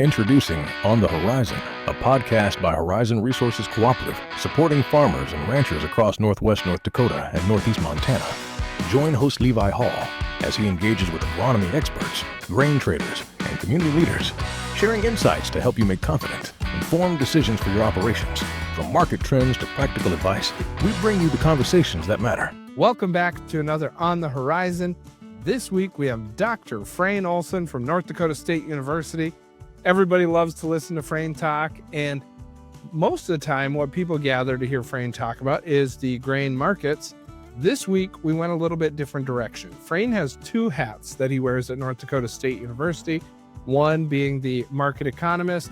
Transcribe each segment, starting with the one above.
Introducing On the Horizon, a podcast by Horizon Resources Cooperative, supporting farmers and ranchers across northwest North Dakota and northeast Montana. Join host Levi Hall as he engages with agronomy experts, grain traders, and community leaders, sharing insights to help you make confident, informed decisions for your operations. From market trends to practical advice, we bring you the conversations that matter. Welcome back to another On the Horizon. This week we have Dr. Frayne Olson from North Dakota State University. Everybody loves to listen to Frayne talk, and most of the time what people gather to hear Frayne talk about is the grain markets. This week we went a little bit different direction. Frayne has two hats that he wears at North Dakota State University, one being the market economist,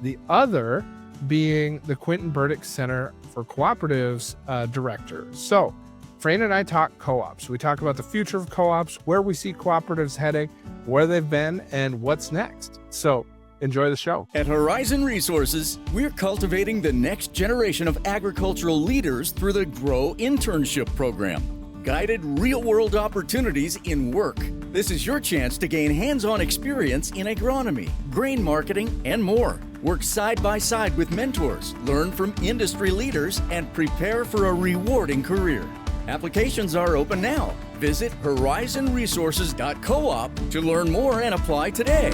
the other being the Quentin Burdick Center for Cooperatives director. So Frayne and I talk co-ops. We talk about the future of co-ops, where we see cooperatives heading, where they've been, and what's next. So enjoy the show. At Horizon Resources, we're cultivating the next generation of agricultural leaders through the Grow Internship Program. Guided real-world opportunities in work. This is your chance to gain hands-on experience in agronomy, grain marketing, and more. Work side by side with mentors, learn from industry leaders, and prepare for a rewarding career. Applications are open now. Visit horizonresources.coop to learn more and apply today.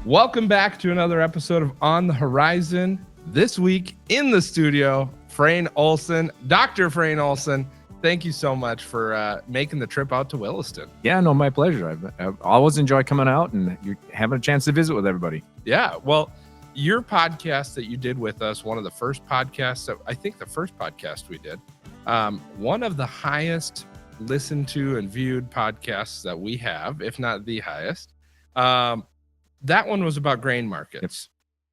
Welcome back to another episode of On the Horizon. This week in the studio, Frayne Olson, Dr. Frayne Olson. Thank you so much for making the trip out to Williston. Yeah, no, my pleasure. I've always enjoyed coming out and you're having a chance to visit with everybody. Yeah, well, your podcast that you did with us, one of the first podcasts, I think the first podcast we did, one of the highest listened to and viewed podcasts that we have, if not the highest. That one was about grain markets.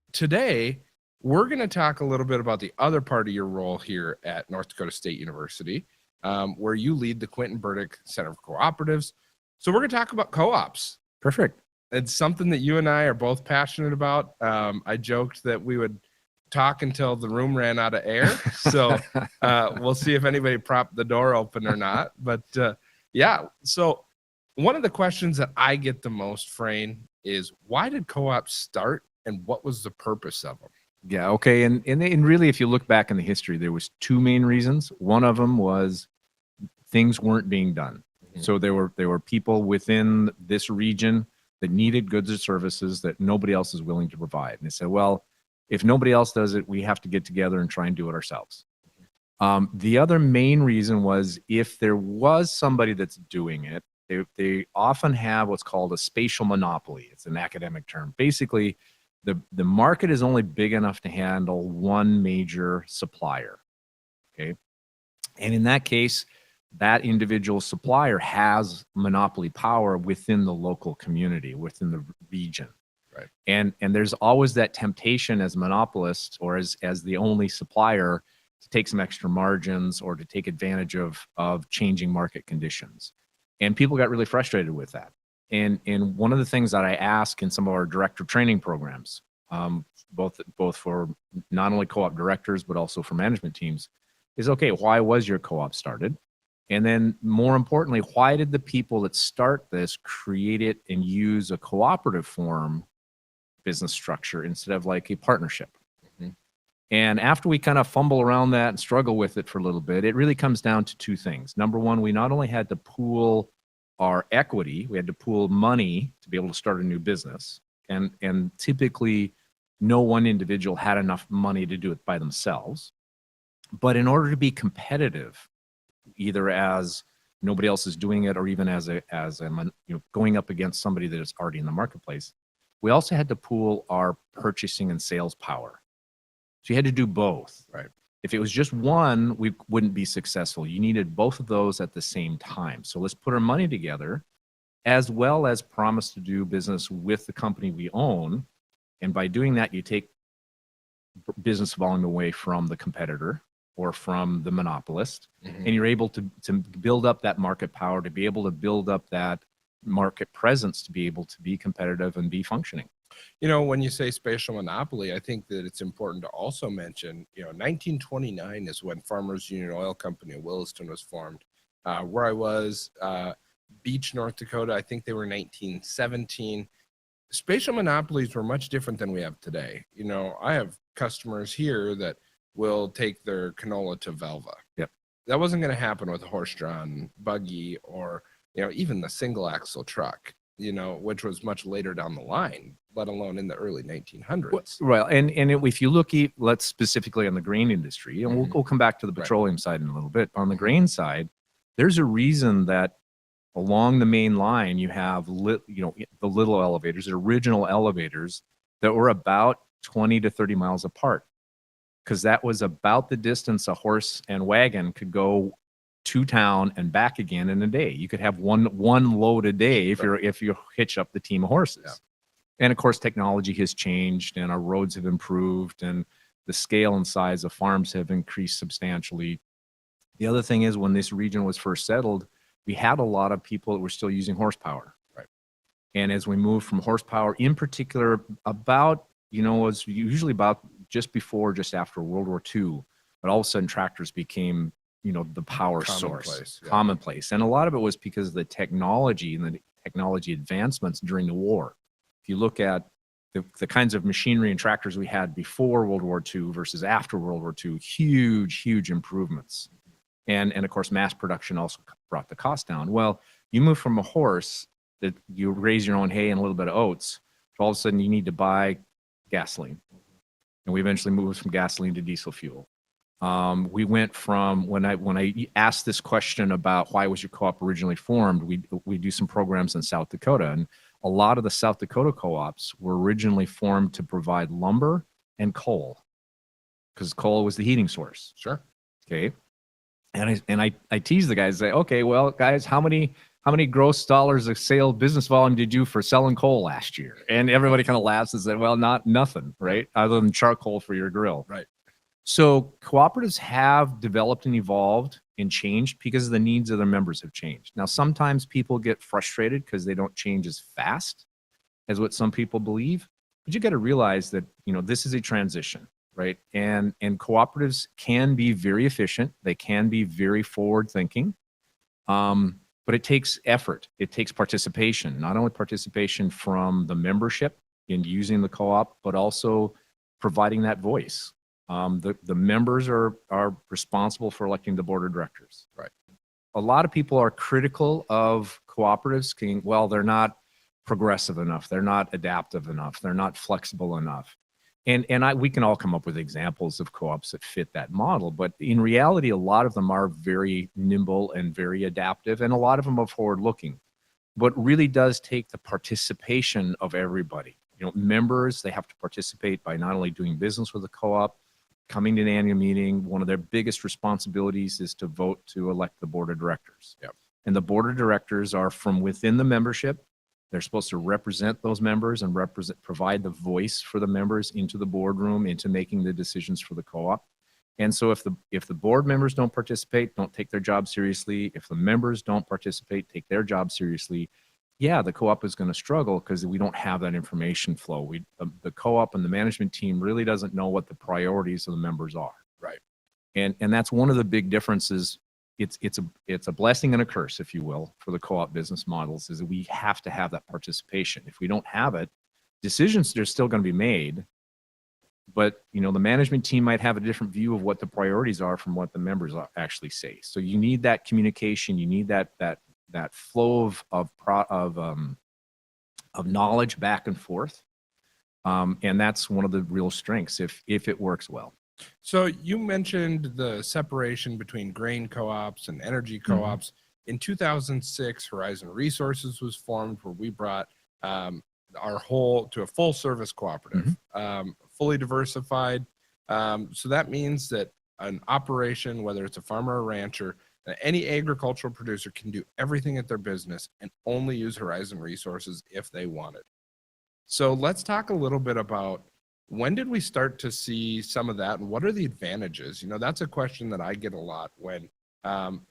Yep. Today, we're going to talk a little bit about the other part of your role here at North Dakota State University, where you lead the Quentin Burdick Center for Cooperatives. So we're going to talk about co-ops. Perfect. It's something that you and I are both passionate about. I joked that we would talk until the room ran out of air. So we'll see if anybody propped the door open or not. But yeah, so one of the questions that I get the most, Frayne, is why did co-ops start and what was the purpose of them? Yeah, okay. And really, if you look back in the history, there was two main reasons. One of them was things weren't being done. Mm-hmm. So there were people within this region that needed goods or services that nobody else is willing to provide. And they said, well, if nobody else does it, we have to get together and try and do it ourselves. The other main reason was if there was somebody that's doing it, they often have what's called a spatial monopoly. It's an academic term. Basically, the market is only big enough to handle one major supplier. Okay. And in that case, that individual supplier has monopoly power within the local community, within the region. Right. And there's always that temptation as a monopolist or as the only supplier to take some extra margins or to take advantage of changing market conditions. And people got really frustrated with that. And one of the things that I ask in some of our director training programs, both for not only co-op directors, but also for management teams, is, okay, why was your co-op started? And then more importantly, why did the people that start this create it and use a cooperative form business structure instead of like a partnership? Mm-hmm. And after we kind of fumble around that and struggle with it for a little bit, it really comes down to two things. Number one, we not only had to pool our equity, we had to pool money to be able to start a new business. And typically no one individual had enough money to do it by themselves. But in order to be competitive, either as nobody else is doing it or even as going up against somebody that is already in the marketplace, we also had to pool our purchasing and sales power. So you had to do both. Right. If it was just one, we wouldn't be successful. You needed both of those at the same time. So let's put our money together as well as promise to do business with the company we own. And by doing that, you take business volume away from the competitor or from the monopolist. Mm-hmm. And you're able to build up that market power, to be able to build up that market presence, to be able to be competitive and be functioning. You know, when you say spatial monopoly, I think that it's important to also mention, 1929 is when Farmers Union Oil Company of Williston was formed. Where I was, Beach, North Dakota, I think they were 1917. spatial monopolies were much different than we have today. You know, I have customers here that will take their canola to Velva. Yep. That wasn't going to happen with a horse-drawn buggy or, you know, even the single-axle truck, you know, which was much later down the line, let alone in the early 1900s. Right. If you look, let's specifically on the grain industry, and we'll come back to the petroleum side in a little bit. On the grain side, there's a reason that along the main line, you have the little elevators, the original elevators that were about 20 to 30 miles apart, because that was about the distance a horse and wagon could go to town and back again in a day. You could have one load a day if you hitch up the team of horses. Yeah. And of course, technology has changed, and our roads have improved, and the scale and size of farms have increased substantially. The other thing is, when this region was first settled, we had a lot of people that were still using horsepower. Right. And as we moved from horsepower, in particular, about, was usually about just after World War II, but all of a sudden tractors became, the power source, commonplace. And a lot of it was because of the technology and the technology advancements during the war. If you look at the kinds of machinery and tractors we had before World War II versus after World War II, huge improvements. And of course, mass production also brought the cost down. Well, you move from a horse that you raise your own hay and a little bit of oats, to all of a sudden you need to buy gasoline. And we eventually moved from gasoline to diesel fuel. We went from, when I asked this question about why was your co-op originally formed, we do some programs in South Dakota, and a lot of the South Dakota co-ops were originally formed to provide lumber and coal, because coal was the heating source. Sure. Okay. And I tease the guys, say, okay, well, guys, how many gross dollars of sale business volume did you do for selling coal last year? And everybody kind of laughs and said, well, nothing, right? Other than charcoal for your grill. Right. So cooperatives have developed and evolved and changed because the needs of their members have changed. Now, sometimes people get frustrated because they don't change as fast as what some people believe, but you got to realize that, this is a transition. Right. And cooperatives can be very efficient. They can be very forward thinking. But it takes effort. It takes participation, not only participation from the membership in using the co-op, but also providing that voice. The members are responsible for electing the board of directors. Right. A lot of people are critical of cooperatives. They're not progressive enough. They're not adaptive enough. They're not flexible enough. And we can all come up with examples of co-ops that fit that model, but in reality, a lot of them are very nimble and very adaptive, and a lot of them are forward-looking. But it really does take the participation of everybody. Members, they have to participate by not only doing business with the co-op, coming to an annual meeting. One of their biggest responsibilities is to vote to elect the board of directors. Yep. And the board of directors are from within the membership. They're supposed to represent those members and provide the voice for the members into the boardroom, into making the decisions for the co-op. And so if the board members don't participate, don't take their job seriously, if the members don't participate, take their job seriously, the co-op is going to struggle because we don't have that information flow. The co-op and the management team really doesn't know what the priorities of the members are. Right. And that's one of the big differences. It's a blessing and a curse, if you will, for the co-op business models, is that we have to have that participation. If we don't have it, decisions are still going to be made, but the management team might have a different view of what the priorities are from what the members actually say. So you need that communication. You need that flow of knowledge back and forth, and that's one of the real strengths if it works well. So you mentioned the separation between grain co-ops and energy co-ops. In 2006, Horizon Resources was formed, where we brought our whole to a full service cooperative, fully diversified. So that means that an operation, whether it's a farmer or rancher, any agricultural producer can do everything at their business and only use Horizon Resources if they wanted. So let's talk a little bit about, when did we start to see some of that, and what are the advantages? That's a question that I get a lot when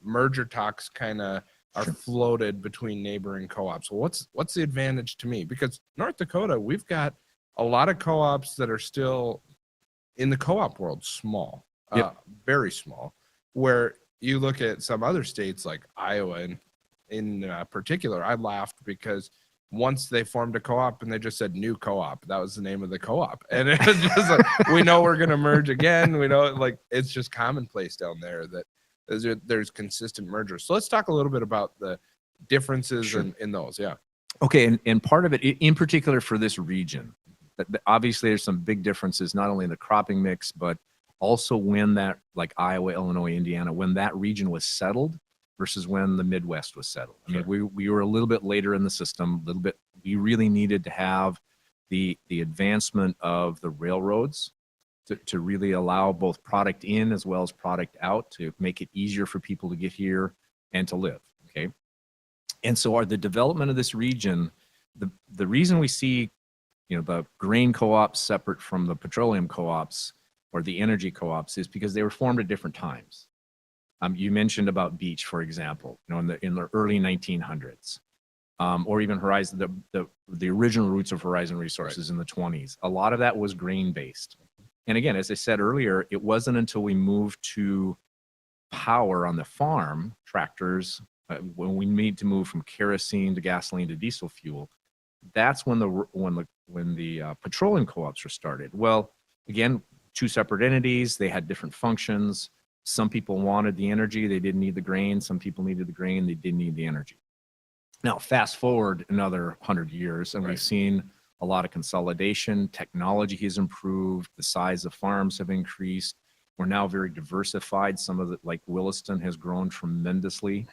merger talks kind of are floated between neighboring co-ops. Well, what's the advantage to me? Because North Dakota, we've got a lot of co-ops that are still in the co-op world small, very small, where you look at some other states like Iowa, and in particular, I laughed because once they formed a co-op and they just said new co-op. That was the name of the co-op. And it was just like, we know we're going to merge again. We know, like, it's just commonplace down there that there's consistent mergers. So let's talk a little bit about the differences in those. Yeah. Okay. And part of it, in particular for this region, obviously there's some big differences, not only in the cropping mix, but also when that, like Iowa, Illinois, Indiana, when that region was settled versus when the Midwest was settled. I mean, we were a little bit later in the system, a little bit. We really needed to have the advancement of the railroads to really allow both product in as well as product out, to make it easier for people to get here and to live. Okay. And so the development of this region, the reason we see, the grain co-ops separate from the petroleum co-ops or the energy co-ops is because they were formed at different times. You mentioned about Beach, for example, in the early 1900s, or even Horizon, the original roots of Horizon Resources in the 20s. A lot of that was grain based. And again, as I said earlier, it wasn't until we moved to power on the farm, tractors, when we need to move from kerosene to gasoline to diesel fuel, that's when the petroleum co-ops were started. Well, again, two separate entities, they had different functions. Some people wanted the energy, they didn't need the grain. Some people needed the grain, they didn't need the energy. Now, fast forward another 100 years, and we've seen a lot of consolidation. Technology has improved. The size of farms have increased. We're now very diversified. Some of like Williston has grown tremendously.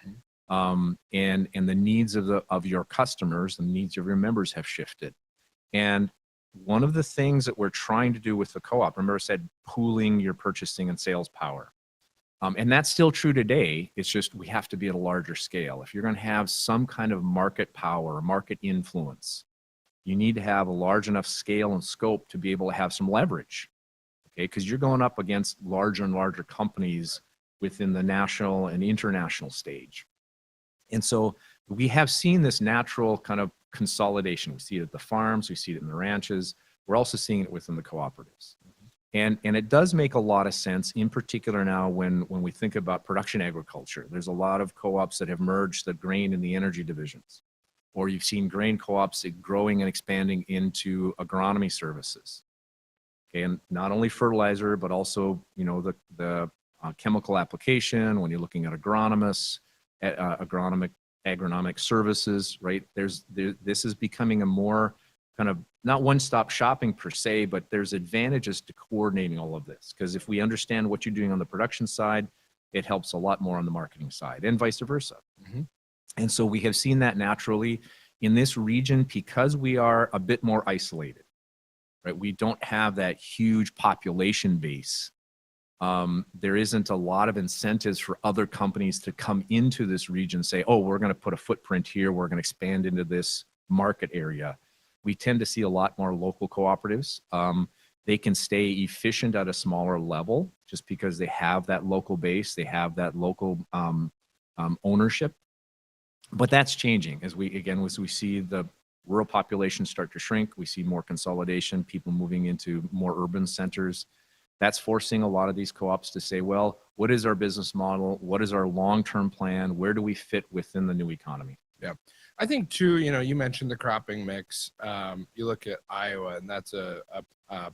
And the needs of your customers, the needs of your members have shifted. And one of the things that we're trying to do with the co-op, remember I said pooling your purchasing and sales power. And that's still true today. It's just we have to be at a larger scale. If you're going to have some kind of market power, market influence, you need to have a large enough scale and scope to be able to have some leverage. Okay, because you're going up against larger and larger companies within the national and international stage. And so we have seen this natural kind of consolidation. We see it at the farms, we see it in the ranches. We're also seeing it within the cooperatives. And it does make a lot of sense, in particular now when we think about production agriculture. There's a lot of co-ops that have merged the grain and the energy divisions. Or you've seen grain co-ops growing and expanding into agronomy services. Okay, and not only fertilizer, but also, the chemical application, when you're looking at agronomists, agronomic services, right? This is becoming a more kind of not one-stop shopping per se, but there's advantages to coordinating all of this. Because if we understand what you're doing on the production side, it helps a lot more on the marketing side, and vice versa. Mm-hmm. And so we have seen that naturally in this region because we are a bit more isolated, right? We don't have that huge population base. There isn't a lot of incentives for other companies to come into this region and say, oh, we're going to put a footprint here. We're going to expand into this market area. We tend to see a lot more local cooperatives. They can stay efficient at a smaller level just because they have that local base. They have that local ownership. But that's changing as we see the rural population start to shrink. We see more consolidation, people moving into more urban centers. That's forcing a lot of these co-ops to say, well, what is our business model? What is our long-term plan? Where do we fit within the new economy? Yeah. I think too, you mentioned the cropping mix. You look at Iowa, and that's a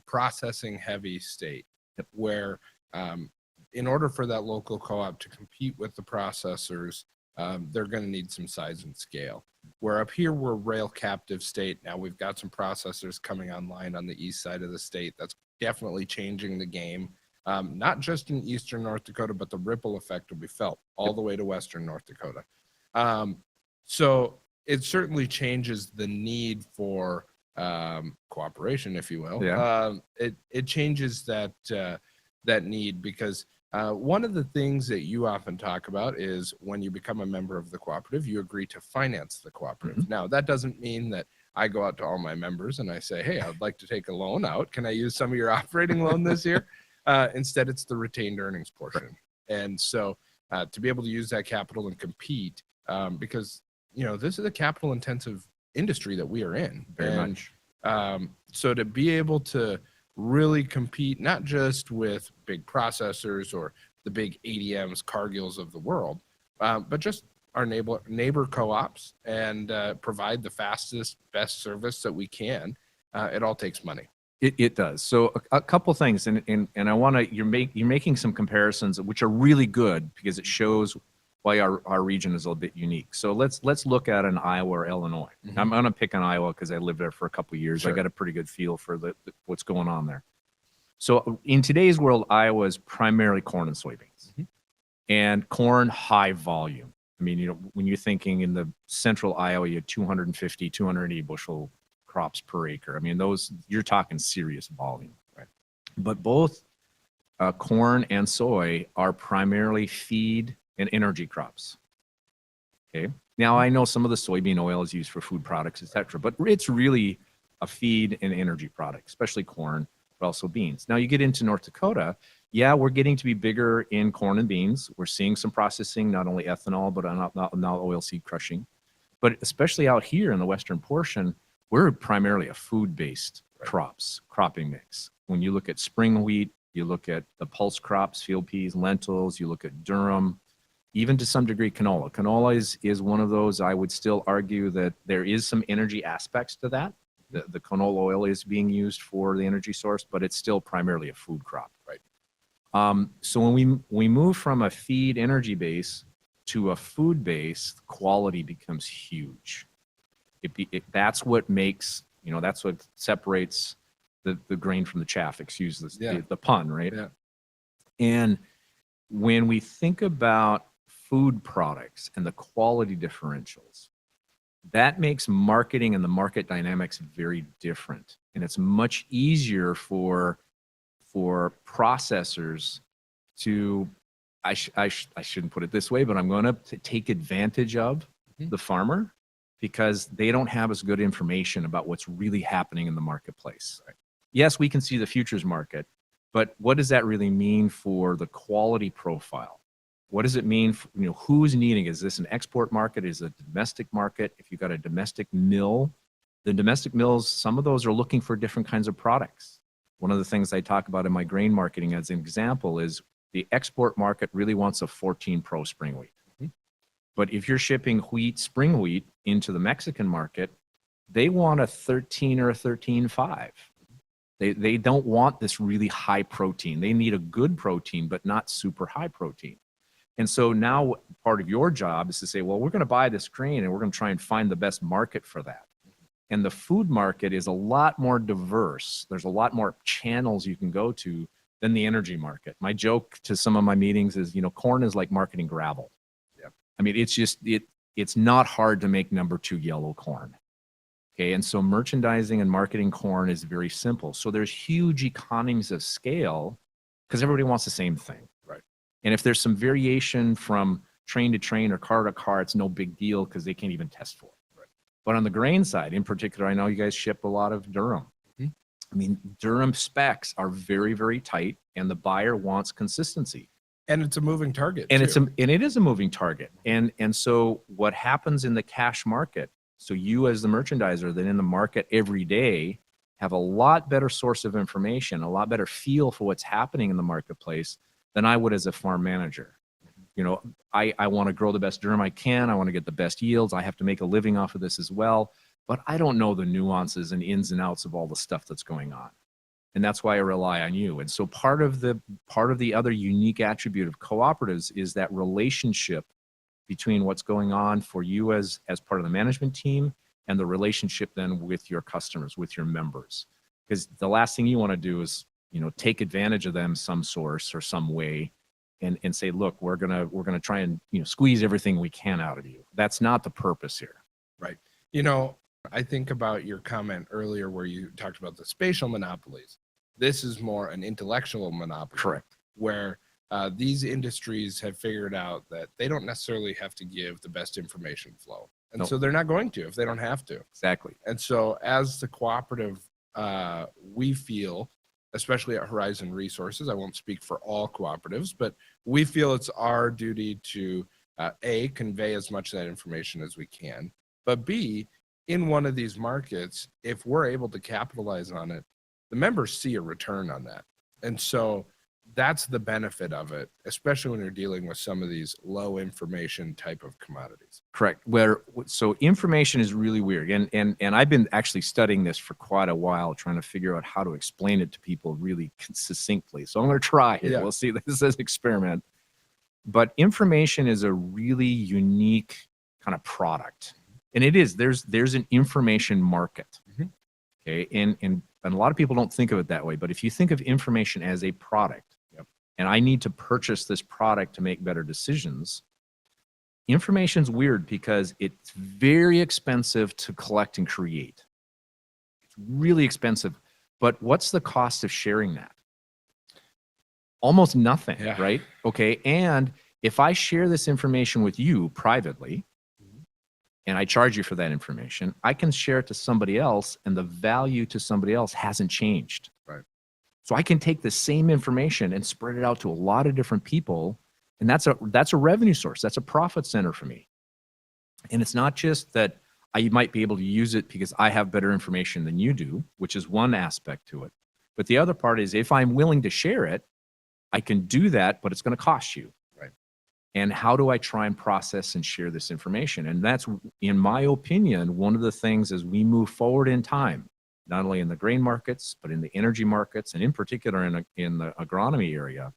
processing heavy state where in order for that local co-op to compete with the processors, they're going to need some size and scale. Where up here, we're a rail captive state. Now we've got some processors coming online on the east side of the state. That's definitely changing the game, not just in eastern North Dakota, but the ripple effect will be felt all the way to western North Dakota. So it certainly changes the need for cooperation, if you will. Yeah. It changes that need because one of the things that you often talk about is when you become a member of the cooperative, you agree to finance the cooperative. Mm-hmm. Now, that doesn't mean that I go out to all my members and I say, hey, I'd like to take a loan out. Can I use some of your operating loan this year? Instead, it's the retained earnings portion. Right. And so to be able to use that capital and compete, because, this is a capital intensive industry that we are in. Very much. So to be able to really compete, not just with big processors or the big ADMs, Cargills of the world, but just our neighbor co-ops and provide the fastest, best service that we can, it all takes money. It does. So a couple things, and I want to, you're making some comparisons which are really good because it shows why our region is a little bit unique. So let's look at an Iowa or Illinois. Mm-hmm. I'm going to pick on Iowa because I lived there for a couple of years. Sure. I got a pretty good feel for what's going on there. So in today's world, Iowa is primarily corn and soybeans, mm-hmm. and corn high volume. I mean, when you're thinking in the central Iowa, you have 250, 280 bushel crops per acre. I mean, those, you're talking serious volume, right? But both corn and soy are primarily feed and energy crops. Okay. Now I know some of the soybean oil is used for food products, etc., but it's really a feed and energy product, especially corn, but also beans. Now you get into North Dakota. Yeah, we're getting to be bigger in corn and beans. We're seeing some processing, not only ethanol, but now oilseed crushing. But especially out here in the western portion, we're primarily a food-based cropping mix. When you look at spring wheat, you look at the pulse crops, field peas, lentils, you look at durum, even to some degree canola. Canola is one of those, I would still argue that there is some energy aspects to that. The canola oil is being used for the energy source, but it's still primarily a food crop. Right. So when we move from a feed energy base to a food base, quality becomes huge. That's what makes, that's what separates the grain from the chaff, excuse the pun, right? Yeah. And when we think about food products and the quality differentials, that makes marketing and the market dynamics very different. And it's much easier for processors to, I shouldn't put it this way, but I'm going to take advantage of the farmer because they don't have as good information about what's really happening in the marketplace. Right. Yes, we can see the futures market, but what does that really mean for the quality profile? What does it mean for, who's needing? Is this an export market? Is it a domestic market? If you've got a domestic mill, the domestic mills, some of those are looking for different kinds of products. One of the things I talk about in my grain marketing as an example is the export market really wants a 14 Pro spring wheat. Mm-hmm. But if you're shipping spring wheat into the Mexican market, they want a 13 or a 13.5. They don't want this really high protein. They need a good protein, but not super high protein. And so now part of your job is to say, well, we're going to buy this grain and we're going to try and find the best market for that. And the food market is a lot more diverse. There's a lot more channels you can go to than the energy market. My joke to some of my meetings is, corn is like marketing gravel. Yep. I mean, it's not hard to make number 2 yellow corn. Okay. And so merchandising and marketing corn is very simple. So there's huge economies of scale because everybody wants the same thing. Right. And if there's some variation from train to train or car to car, it's no big deal because they can't even test for it. Right. But on the grain side, in particular, I know you guys ship a lot of durum. Mm-hmm. I mean, durum specs are very, very tight and the buyer wants consistency. And it's a moving target. And it is a moving target. And so what happens in the cash market, so you as the merchandiser that in the market every day have a lot better source of information, a lot better feel for what's happening in the marketplace than I would as a farm manager. I want to grow the best durum I can. I want to get the best yields. I have to make a living off of this as well. But I don't know the nuances and ins and outs of all the stuff that's going on. And that's why I rely on you. And so part of the other unique attribute of cooperatives is that relationship between what's going on for you as part of the management team and the relationship then with your customers, with your members. Because the last thing you want to do is, take advantage of them some source or some way and say, look, we're gonna try and squeeze everything we can out of you. That's not the purpose here. Right. I think about your comment earlier where you talked about the spatial monopolies. This is more an intellectual monopoly. Correct. Where these industries have figured out that they don't necessarily have to give the best information flow. And so they're not going to if they don't have to. Exactly. And so as the cooperative, we feel, especially at Horizon Resources, I won't speak for all cooperatives, but we feel it's our duty to A, convey as much of that information as we can, but B, in one of these markets, if we're able to capitalize on it, the members see a return on that. And so that's the benefit of it, especially when you're dealing with some of these low information type of commodities. Correct. So information is really weird. And I've been actually studying this for quite a while, trying to figure out how to explain it to people really succinctly. So I'm going to try here. Yeah. We'll see. This is an experiment. But information is a really unique kind of product. And it is. There's an information market. Mhm. Okay. And a lot of people don't think of it that way. But if you think of information as a product, and I need to purchase this product to make better decisions, information's weird because it's very expensive to collect and create. It's really expensive. But what's the cost of sharing that? Almost nothing, Yeah. right? Okay. And if I share this information with you privately, and I charge you for that information, I can share it to somebody else, and the value to somebody else hasn't changed. Right. So I can take the same information and spread it out to a lot of different people, and that's a revenue source. That's a profit center for me. And it's not just that I might be able to use it because I have better information than you do, which is one aspect to it. But the other part is if I'm willing to share it, I can do that, but it's going to cost you. Right. And how do I try and process and share this information? And that's, in my opinion, one of the things as we move forward in time, not only in the grain markets, but in the energy markets, and in particular in the agronomy area,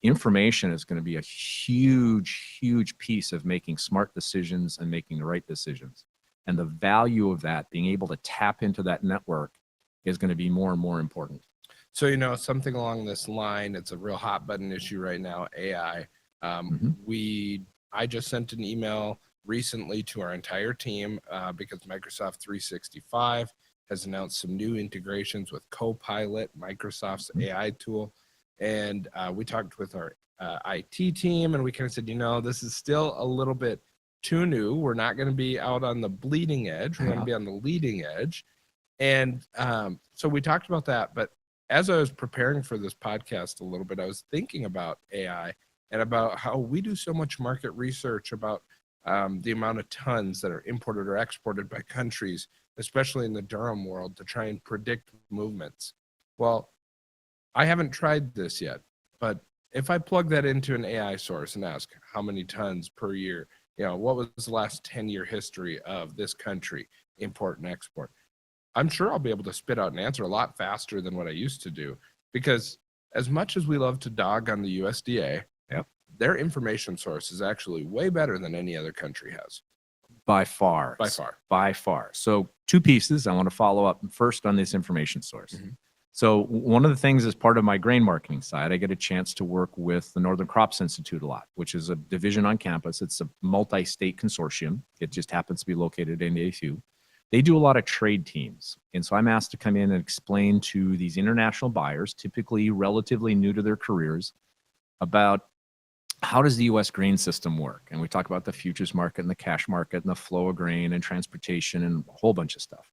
information is going to be a huge, huge piece of making smart decisions and making the right decisions. And the value of that, being able to tap into that network, is going to be more and more important. So, something along this line, it's a real hot button issue right now, AI. I just sent an email recently to our entire team because Microsoft 365 has announced some new integrations with Copilot, Microsoft's AI tool. And we talked with our IT team, and we kind of said, this is still a little bit too new. We're not going to be out on the bleeding edge. We're going to be on the leading edge. And so we talked about that. But as I was preparing for this podcast a little bit, I was thinking about AI and about how we do so much market research about the amount of tons that are imported or exported by countries, especially in the durum world, to try and predict movements. Well, I haven't tried this yet, but if I plug that into an AI source and ask how many tons per year, what was the last 10-year history of this country, import and export, I'm sure I'll be able to spit out an answer a lot faster than what I used to do. Because as much as we love to dog on the USDA, their information source is actually way better than any other country has. By far. So 2 pieces I want to follow up first on this information source. So one of the things as part of my grain marketing side, I get a chance to work with the Northern Crops Institute a lot, which is a division on campus. It's a multi-state consortium. It just happens to be located in ASU. They do a lot of trade teams. And so I'm asked to come in and explain to these international buyers, typically relatively new to their careers, about how does the U.S. grain system work? And we talk about the futures market and the cash market and the flow of grain and transportation and a whole bunch of stuff.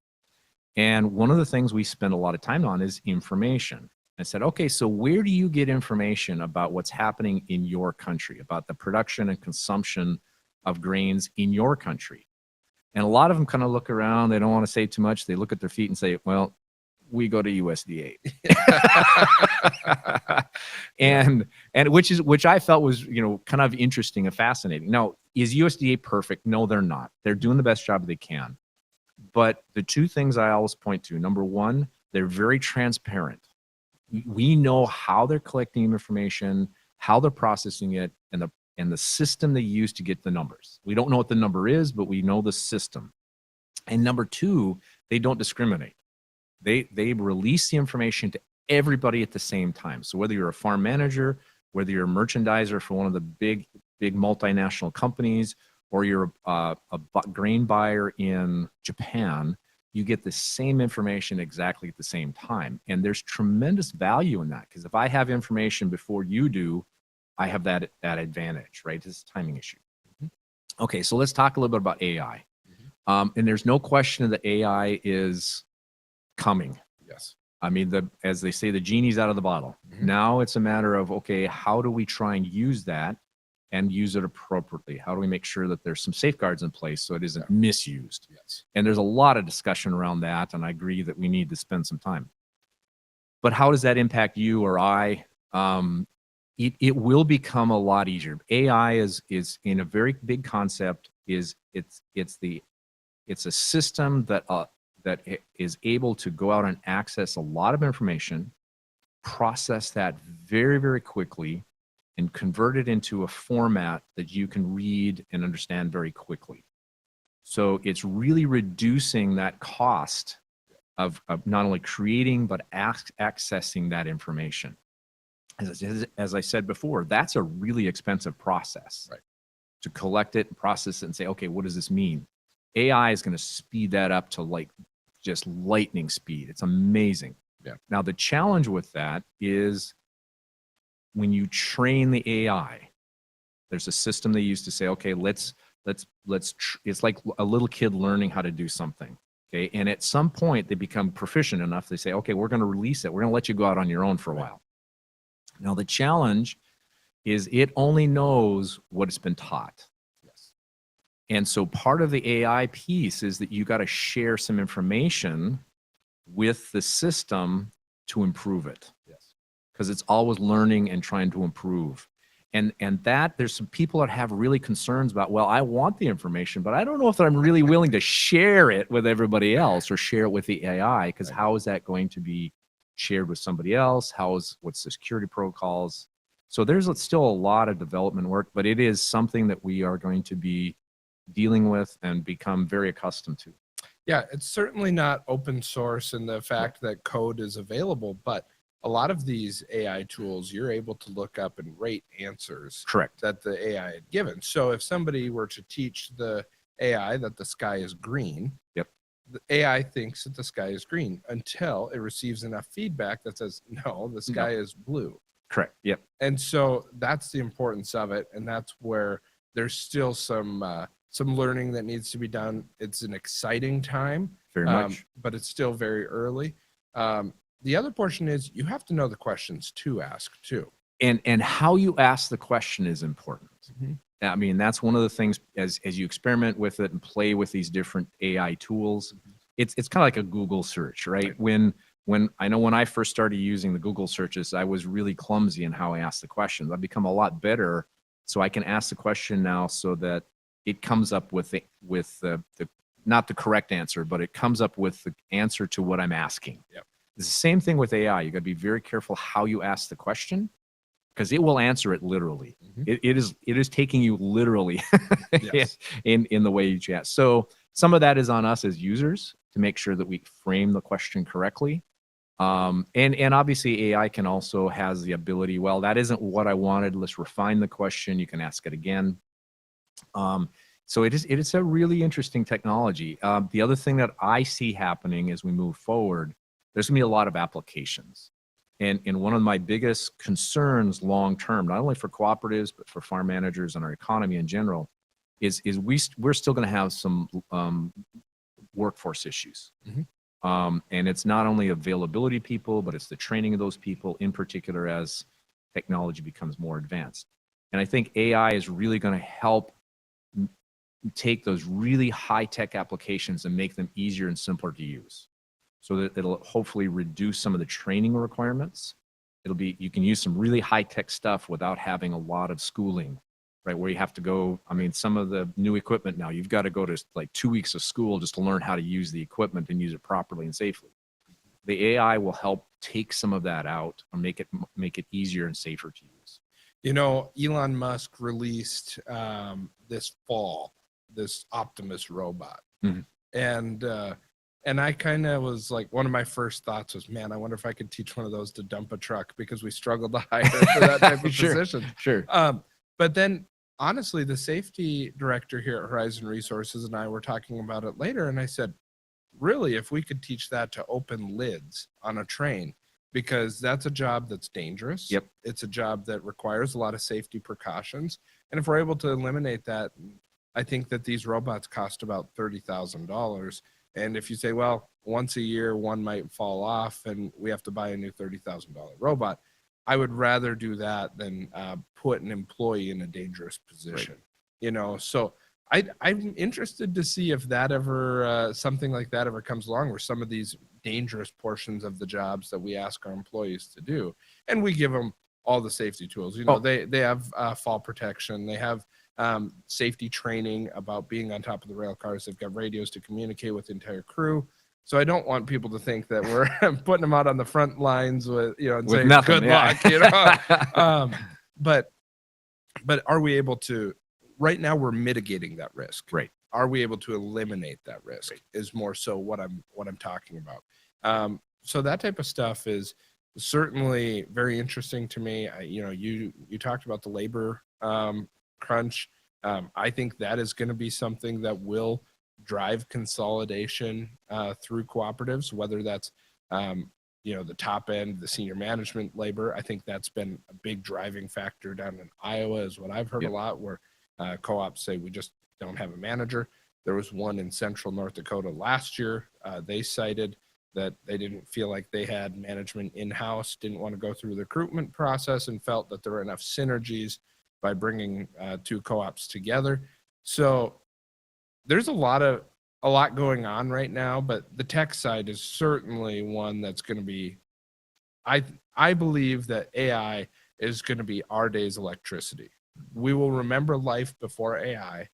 And one of the things we spend a lot of time on is information. I said, okay, so where do you get information about what's happening in your country, about the production and consumption of grains in your country? And a lot of them kind of look around. They don't want to say too much. They look at their feet and say, well, we go to USDA. and which I felt was, kind of interesting and fascinating. Now, is USDA perfect? No, they're not. They're doing the best job they can. But the 2 things I always point to, number one, they're very transparent. We know how they're collecting information, how they're processing it, and the system they use to get the numbers. We don't know what the number is, but we know the system. And number 2, they don't discriminate. They release the information to everybody at the same time. So whether you're a farm manager, whether you're a merchandiser for one of the big multinational companies, or you're a grain buyer in Japan, you get the same information exactly at the same time. And there's tremendous value in that, because if I have information before you do, I have that advantage, right? It's a timing issue. Okay, so let's talk a little bit about AI. And there's no question that AI is coming. Yes. I mean, as they say, the genie's out of the bottle. Now it's a matter of, okay, how do we try and use that and use it appropriately? How do we make sure that there's some safeguards in place so it isn't misused? Yes. And there's a lot of discussion around that, and I agree that we need to spend some time. But how does that impact you or I? it will become a lot easier. AI is in a very big concept. It's a system that is able to go out and access a lot of information, process that very, very quickly, and convert it into a format that you can read and understand very quickly. So it's really reducing that cost of not only creating, but accessing that information. As I said before, that's a really expensive process, right, to collect it and process it and say, okay, what does this mean? AI is going to speed that up to like just lightning speed. It's amazing. Yeah. Now, the challenge with that is when you train the AI, there's a system they use to say, okay, it's like a little kid learning how to do something. Okay. And at some point they become proficient enough. They say, okay, we're going to release it. We're going to let you go out on your own for a while. Now, the challenge is it only knows what it's been taught. Yes. And so part of the AI piece is that you got to share some information with the system to improve it. Yes. Because it's always learning and trying to improve. And that there's some people that have really concerns about, well, I want the information, but I don't know if I'm really willing to share it with everybody else or share it with the AI, because how is that going to be shared with somebody else? What's the security protocols? So there's still a lot of development work, but it is something that we are going to be dealing with and become very accustomed to. Yeah, it's certainly not open source in the fact that code is available, but a lot of these AI tools, you're able to look up and rate answers Correct. that the AI had given. So if somebody were to teach the AI that the sky is green, yep, the AI thinks that the sky is green until it receives enough feedback that says, no, the sky is blue. Correct. Yep. And so that's the importance of it. And that's where there's still some learning that needs to be done. It's an exciting time, very much, but it's still very early. The other portion is you have to know the questions to ask too. And how you ask the question is important. Mm-hmm. I mean, that's one of the things as you experiment with it and play with these different AI tools, it's kind of like a Google search, right? When I first started using the Google searches, I was really clumsy in how I asked the questions. I've become a lot better, so I can ask the question now so that it comes up with the not the correct answer, but it comes up with the answer to what I'm asking. Yep. It's the same thing with AI. You got to be very careful how you ask the question, because it will answer it literally. Mm-hmm. It is taking you literally yes. in the way you ask. So some of that is on us as users to make sure that we frame the question correctly. And obviously AI can also has the ability, well, that isn't what I wanted. Let's refine the question. You can ask it again. So it is a really interesting technology. The other thing that I see happening as we move forward, there's gonna be a lot of applications. And one of my biggest concerns long term, not only for cooperatives, but for farm managers and our economy in general, is we're still gonna have some workforce issues. Mm-hmm. And it's not only availability of people, but it's the training of those people, in particular as technology becomes more advanced. And I think AI is really gonna help take those really high-tech applications and make them easier and simpler to use, so that it'll hopefully reduce some of the training requirements. You can use some really high-tech stuff without having a lot of schooling, right? Where you have to go, I mean, some of the new equipment now, you've got to go to like 2 weeks of school just to learn how to use the equipment and use it properly and safely. The AI will help take some of that out and make it easier and safer to use. You know, Elon Musk released this fall this Optimus robot. Mm-hmm. And I kind of was like, one of my first thoughts was, man, I wonder if I could teach one of those to dump a truck, because we struggled to hire for that type of position. Sure. But then honestly, the safety director here at Horizon Resources and I were talking about it later. And I said, really, if we could teach that to open lids on a train, because that's a job that's dangerous. Yep. It's a job that requires a lot of safety precautions. And if we're able to eliminate that, I think that these robots cost about $30,000. And if you say, well, once a year, one might fall off and we have to buy a new $30,000 robot, I would rather do that than put an employee in a dangerous position. Right. You know, so I'm interested to see if that ever, something like that ever comes along, where some of these dangerous portions of the jobs that we ask our employees to do, and we give them all the safety tools. They have fall protection. They have safety training about being on top of the rail cars. They've got radios to communicate with the entire crew. So I don't want people to think that we're putting them out on the front lines with, and saying nothing, good luck, but are we able to, right now we're mitigating that risk. Right. Are we able to eliminate that risk is more so what I'm talking about. So that type of stuff is certainly very interesting to me. You talked about the labor crunch. I think that is going to be something that will drive consolidation through cooperatives, whether that's the top end, the senior management labor. I think that's been a big driving factor down in Iowa, is what I've heard a lot, where co-ops say we just don't have a manager. There was one in central North Dakota last year. They cited that they didn't feel like they had management in-house, didn't want to go through the recruitment process, and felt that there were enough synergies by bringing two co-ops together. So there's a lot going on right now, but the tech side is certainly one that's going to be, I believe that AI is going to be our day's electricity. We will remember life before AI,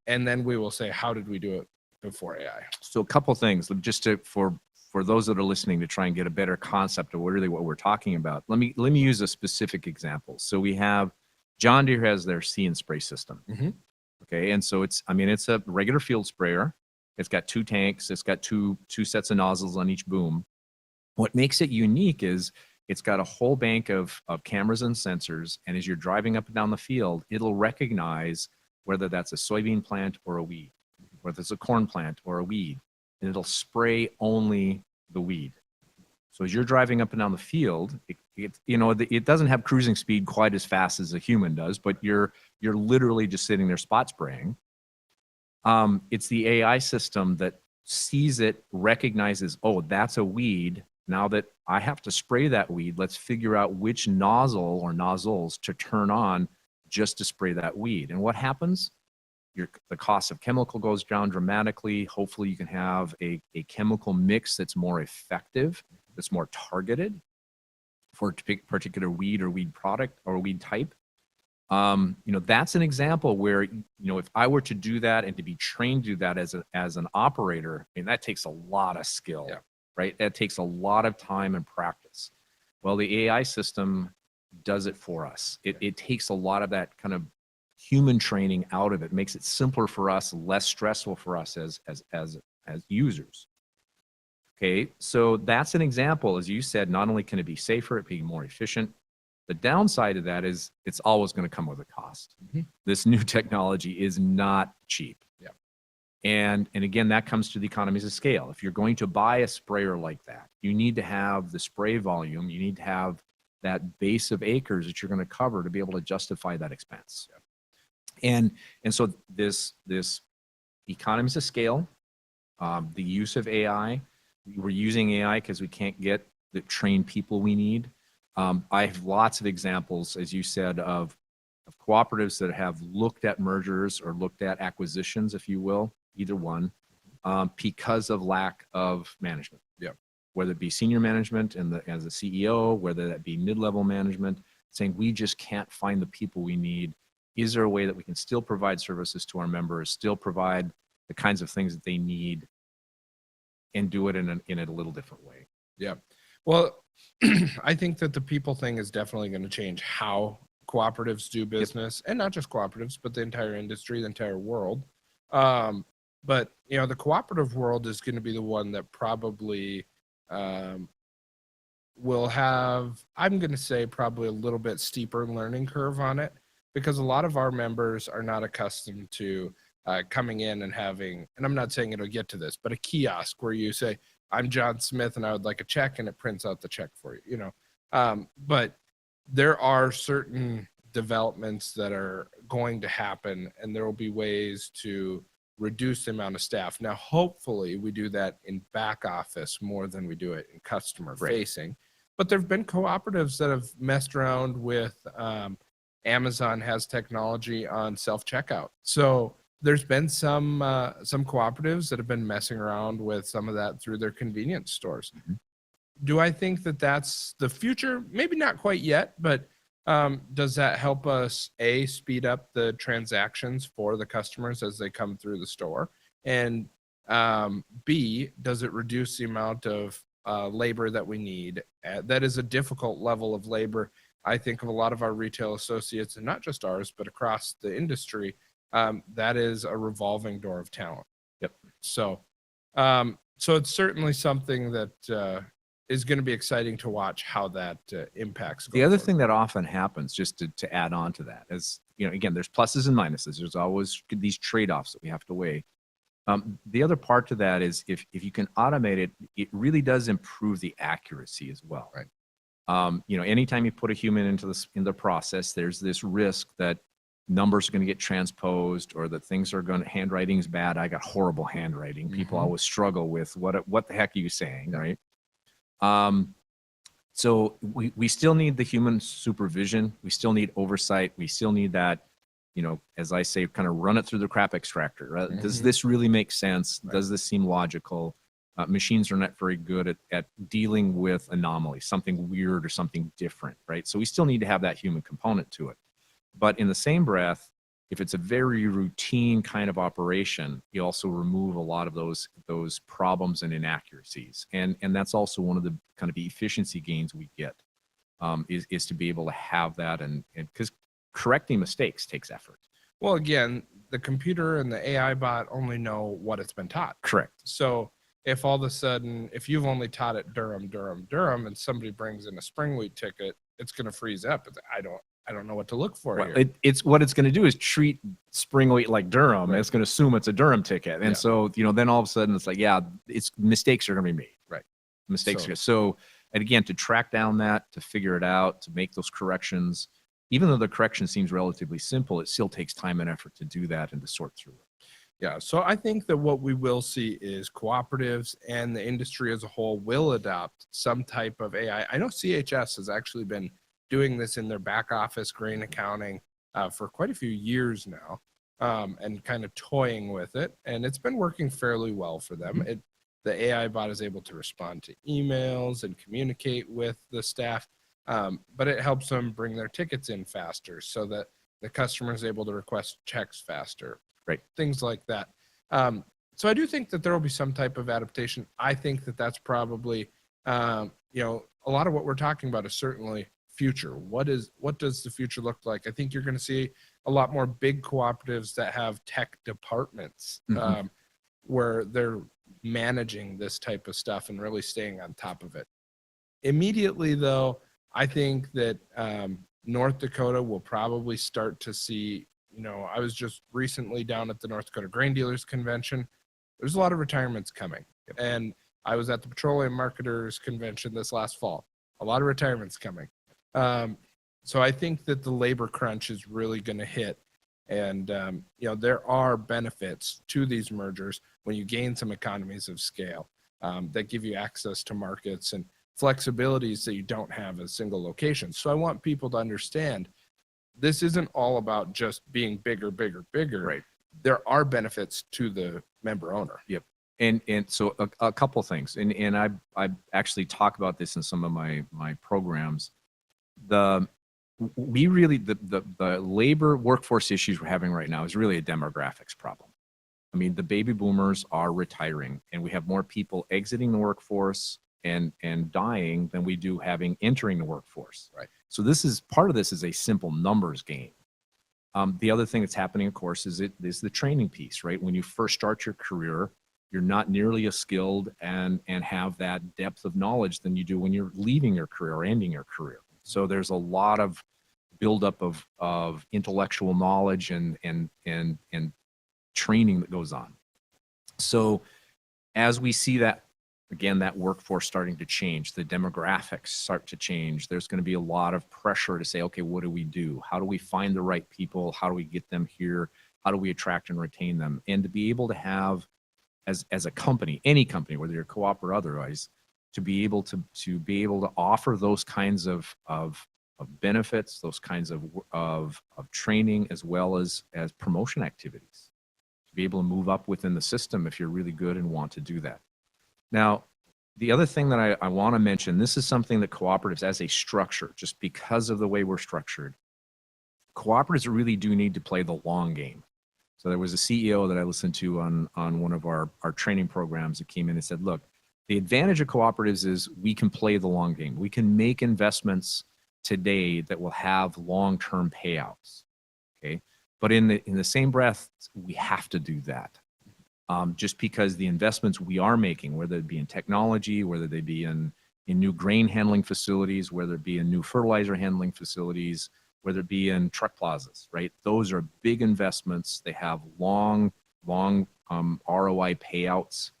and then we will say, how did we do it before AI? So a couple things, just for those that are listening, to try and get a better concept of really what we're talking about. Let me use a specific example. So we have John Deere has their See and Spray system. Okay, and so it's a regular field sprayer. It's got 2 tanks. It's got two sets of nozzles on each boom. What makes it unique is it's got a whole bank of cameras and sensors, and as you're driving up and down the field, it'll recognize whether that's a soybean plant or a weed, whether it's a corn plant or a weed, and it'll spray only the weed. So as you're driving up and down the field, it doesn't have cruising speed quite as fast as a human does, but you're literally just sitting there spot spraying. It's the AI system that sees it, recognizes, oh, that's a weed. Now that I have to spray that weed, let's figure out which nozzle or nozzles to turn on just to spray that weed. And what happens? The cost of chemical goes down dramatically. Hopefully you can have a chemical mix that's more effective, that's more targeted for a particular weed or weed product or weed type. That's an example where, if I were to do that and to be trained to do that as an operator, that takes a lot of skill, right? That takes a lot of time and practice. Well, the AI system does it for us. It takes a lot of that kind of human training out of it, makes it simpler for us, less stressful for us as users. Okay, so that's an example. As you said, not only can it be safer, it being more efficient. The downside of that is it's always going to come with a cost. This new technology is not cheap. And again, that comes to the economies of scale. If you're going to buy a sprayer like that, you need to have the spray volume. You need to have that base of acres that you're going to cover to be able to justify that expense. And so this economies of scale, the use of AI, we're using AI because we can't get the trained people we need. I have lots of examples, as you said, of cooperatives that have looked at mergers or looked at acquisitions, if you will, either one, because of lack of management. Whether it be senior management as a CEO, whether that be mid-level management, saying we just can't find the people we need. Is there a way that we can still provide services to our members, still provide the kinds of things that they need, and do it in a little different way? Well, I think that the people thing is definitely going to change how cooperatives do business, and not just cooperatives, but the entire industry, the entire world. But the cooperative world is going to be the one that probably will have, I'm going to say, probably a little bit steeper learning curve on it, because a lot of our members are not accustomed to coming in and having, and I'm not saying it'll get to this, but a kiosk where you say, I'm John Smith and I would like a check, and it prints out the check for you, but there are certain developments that are going to happen, and there will be ways to reduce the amount of staff. Now, hopefully we do that in back office more than we do it in customer facing, but there've been cooperatives that have messed around with, Amazon has technology on self-checkout. So there's been some cooperatives that have been messing around with some of that through their convenience stores. Do I think that that's the future? Maybe not quite yet, but Does that help us, A, speed up the transactions for the customers as they come through the store? And B, does it reduce the amount of labor that we need? That is a difficult level of labor. I think of a lot of our retail associates, and not just ours, but across the industry, that is a revolving door of talent. Yep. So, so it's certainly something that is going to be exciting to watch how that impacts. The other thing that often happens, just to add on to that, is, again, there's pluses and minuses. There's always these trade-offs that we have to weigh. The other part to that is if you can automate it, it really does improve the accuracy as well. Right. Anytime you put a human into the process, there's this risk that numbers are going to get transposed, or that things are handwriting's bad. I got horrible handwriting. People always struggle with what the heck are you saying, right? So we still need the human supervision. We still need oversight. We still need that, as I say, kind of run it through the crap extractor. Right? Does this really make sense? Right. Does this seem logical? Machines are not very good at dealing with anomalies, something weird or something different, right? So we still need to have that human component to it. But in the same breath, if it's a very routine kind of operation, you also remove a lot of those problems and inaccuracies. And that's also one of the kind of efficiency gains we get, is to be able to have that, and because correcting mistakes takes effort. Well, again, the computer and the AI bot only know what it's been taught. Correct. So if all of a sudden, if you've only taught it Durham, and somebody brings in a spring wheat ticket, it's going to freeze up. I don't know what to look for here. It's what it's going to do is treat spring wheat like Durham. Right. It's going to assume it's a Durham ticket. And so, then all of a sudden it's like, it's mistakes are going to be made. Right. Mistakes. So, and again, to track down that, to figure it out, to make those corrections, even though the correction seems relatively simple, it still takes time and effort to do that and to sort through it. Yeah. So I think that what we will see is cooperatives and the industry as a whole will adopt some type of AI. I know CHS has actually been doing this in their back office grain accounting for quite a few years now, and kind of toying with it. And it's been working fairly well for them. The AI bot is able to respond to emails and communicate with the staff, but it helps them bring their tickets in faster so that the customer is able to request checks faster. Right. Things like that. So I do think that there will be some type of adaptation. I think that that's probably, a lot of what we're talking about is certainly future. What does the future look like? I think you're going to see a lot more big cooperatives that have tech departments, where they're managing this type of stuff and really staying on top of it. Immediately, though, I think that North Dakota will probably start to see, I was just recently down at the North Dakota Grain Dealers Convention. There's a lot of retirements coming. And I was at the Petroleum Marketers Convention this last fall. A lot of retirements coming. So I think that the labor crunch is really going to hit. And, there are benefits to these mergers when you gain some economies of scale that give you access to markets and flexibilities that you don't have at a single location. So I want people to understand this isn't all about just being bigger. Right. There are benefits to the member owner. Yep. And so a couple of things, and I actually talk about this in some of my programs. The labor workforce issues we're having right now is really a demographics problem. I mean, the baby boomers are retiring, and we have more people exiting the workforce and dying than we do having entering the workforce. Right. So part of this is a simple numbers game. The other thing that's happening, of course, is the training piece, right? When you first start your career, you're not nearly as skilled and have that depth of knowledge than you do when you're leaving your career or ending your career. So there's a lot of buildup of intellectual knowledge and training that goes on. So as we see that, again, that workforce starting to change, the demographics start to change, there's going to be a lot of pressure to say, okay, what do we do? How do we find the right people? How do we get them here? How do we attract and retain them? And to be able to have, as a company, any company, whether you're co-op or otherwise, to be able to offer those kinds of benefits, those kinds of training, as well as promotion activities, to be able to move up within the system if you're really good and want to do that. Now, The other thing that I want to mention, this is something that cooperatives as a structure, just because of the way we're structured, cooperatives really do need to play the long game. So there was a CEO that I listened to on one of our training programs that came in and said, look, the advantage of cooperatives is we can play the long game. We can make investments today that will have long-term payouts, okay? But in the same breath, we have to do that. Just because the investments we are making, whether it be in technology, whether they be in new grain handling facilities, whether it be in new fertilizer handling facilities, whether it be in truck plazas, right? Those are big investments. They have long ROI payouts.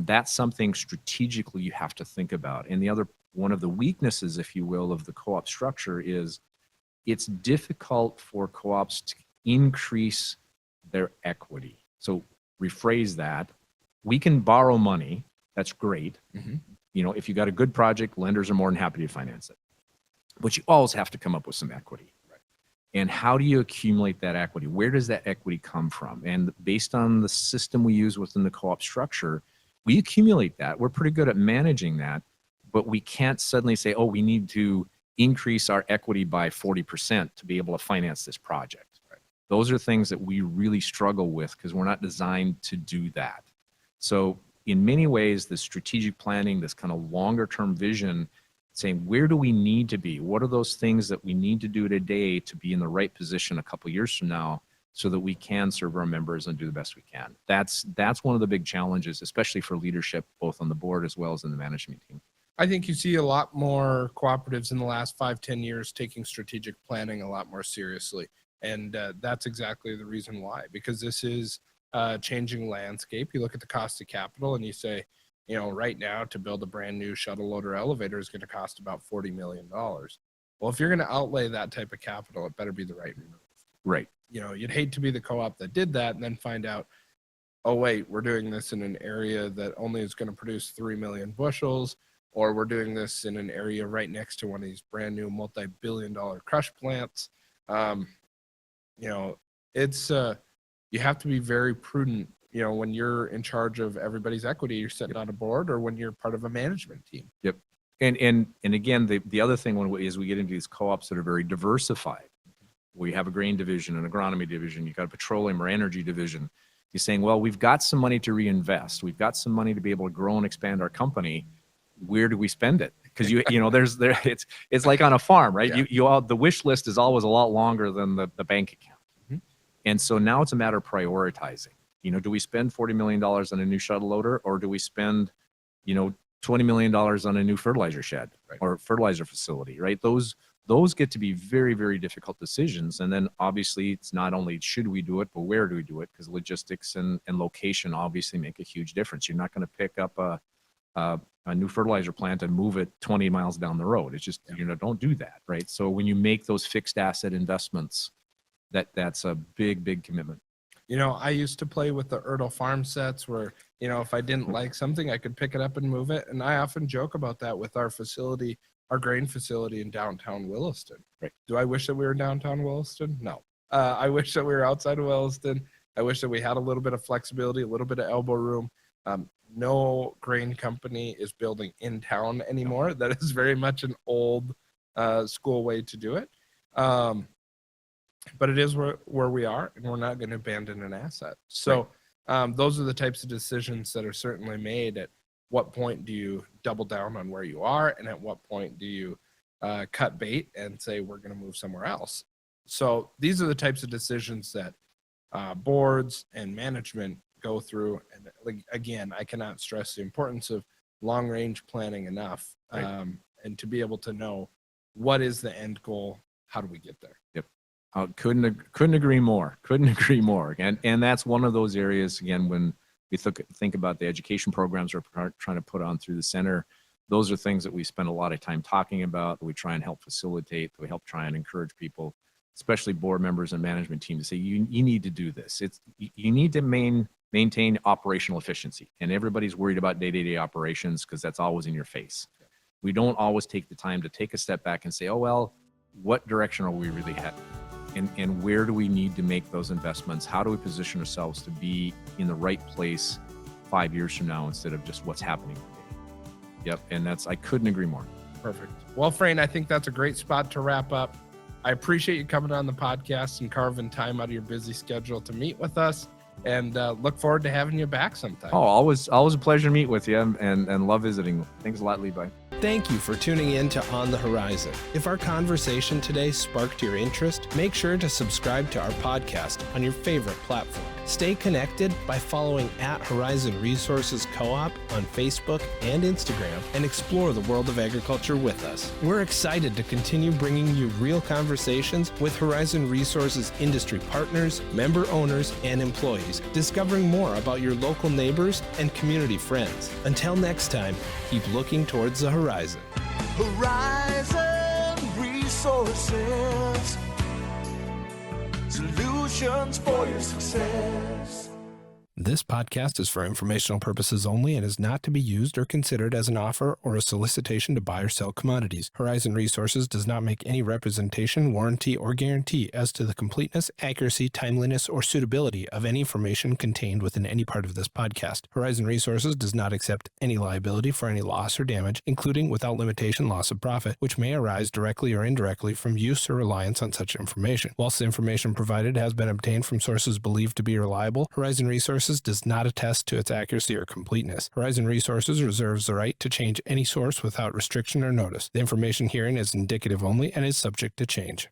That's something strategically you have to think about. And the other, one of the weaknesses, if you will, of the co-op structure is it's difficult for co-ops to increase their equity. So rephrase that. We can borrow money. That's great. Mm-hmm. You know, if you got a good project, lenders are more than happy to finance it. But you always have to come up with some equity. Right? And how do you accumulate that equity? Where does that equity come from? And based on the system we use within the co-op structure, we accumulate that. We're pretty good at managing that, but we can't suddenly say, oh, we need to increase our equity by 40% to be able to finance this project. Right? Those are things that we really struggle with because we're not designed to do that. So in many ways, the strategic planning, this kind of longer term vision, saying where do we need to be? What are those things that we need to do today to be in the right position a couple of years from now so that we can serve our members and do the best we can? That's one of the big challenges, especially for leadership, both on the board as well as in the management team. I think you see a lot more cooperatives in the last 5-10 years taking strategic planning a lot more seriously. And that's exactly the reason why, because this is a changing landscape. You look at the cost of capital and you say, you know, right now to build a brand new shuttle loader elevator is going to cost about $40 million. Well, if you're going to outlay that type of capital, it better be the right move. Right. You know, you'd hate to be the co-op that did that and then find out, oh, wait, we're doing this in an area that only is going to produce 3 million bushels, or we're doing this in an area right next to one of these brand new multi-billion-dollar crush plants. You know, it's you have to be very prudent. You know, when you're in charge of everybody's equity, you're sitting on a board, or when you're part of a management team. Yep. And again, the other thing is we get into these co-ops that are very diversified. We have a grain division, an agronomy division, you've got a petroleum or energy division. You're saying, well, we've got some money to reinvest. We've got some money to be able to grow and expand our company. Where do we spend it? Because you know, it's like on a farm, right? Yeah. You all, the wish list is always a lot longer than the bank account. Mm-hmm. And so now it's a matter of prioritizing. You know, do we spend $40 million on a new shuttle loader, or do we spend, you know, $20 million on a new fertilizer shed, right, or fertilizer facility, right? Those get to be very, very difficult decisions. And then obviously it's not only should we do it, but where do we do it? Because logistics and location obviously make a huge difference. You're not going to pick up a new fertilizer plant and move it 20 miles down the road. It's just, you know, don't do that, right? So when you make those fixed asset investments, that's a big, big commitment. You know, I used to play with the Ertl farm sets where, you know, if I didn't like something, I could pick it up and move it. And I often joke about that with our facility, our grain facility in downtown Williston. Right. Do I wish that we were downtown Williston? No. I wish that we were outside of Williston. I wish that we had a little bit of flexibility, a little bit of elbow room. No grain company is building in town anymore. That is very much an old school way to do it. But it is where we are, and we're not going to abandon an asset. So those are the types of decisions that are certainly made. At what point do you double down on where you are, and at what point do you cut bait and say we're going to move somewhere else? So these are the types of decisions that boards and management go through. And again, I cannot stress the importance of long-range planning enough, and to be able to know what is the end goal, how do we get there? Yep. Couldn't agree more. Couldn't agree more. And that's one of those areas, again, when we think about the education programs we're trying to put on through the center, those are things that we spend a lot of time talking about, that we try and help facilitate, that we help try and encourage people, especially board members and management team, to say, you need to do this. You need to maintain operational efficiency. And everybody's worried about day-to-day operations because that's always in your face. We don't always take the time to take a step back and say, oh, well, what direction are we really heading? And where do we need to make those investments? How do we position ourselves to be in the right place 5 years from now instead of just what's happening today? Yep. And I couldn't agree more. Perfect. Well, Frayne, I think that's a great spot to wrap up. I appreciate you coming on the podcast and carving time out of your busy schedule to meet with us, and look forward to having you back sometime. Oh, always a pleasure to meet with you, and love visiting. Thanks a lot, Levi. Thank you for tuning in to On the Horizon. If our conversation today sparked your interest, make sure to subscribe to our podcast on your favorite platform. Stay connected by following @Horizon Resources Co-op on Facebook and Instagram, and explore the world of agriculture with us. We're excited to continue bringing you real conversations with Horizon Resources industry partners, member owners, and employees, discovering more about your local neighbors and community friends. Until next time, keep looking towards the horizon. Horizon Resources, solutions for your success. This podcast is for informational purposes only and is not to be used or considered as an offer or a solicitation to buy or sell commodities. Horizon Resources does not make any representation, warranty, or guarantee as to the completeness, accuracy, timeliness, or suitability of any information contained within any part of this podcast. Horizon Resources does not accept any liability for any loss or damage, including without limitation loss of profit, which may arise directly or indirectly from use or reliance on such information. Whilst the information provided has been obtained from sources believed to be reliable, Horizon Resources does not attest to its accuracy or completeness. Horizon Resources reserves the right to change any source without restriction or notice. The information herein is indicative only and is subject to change.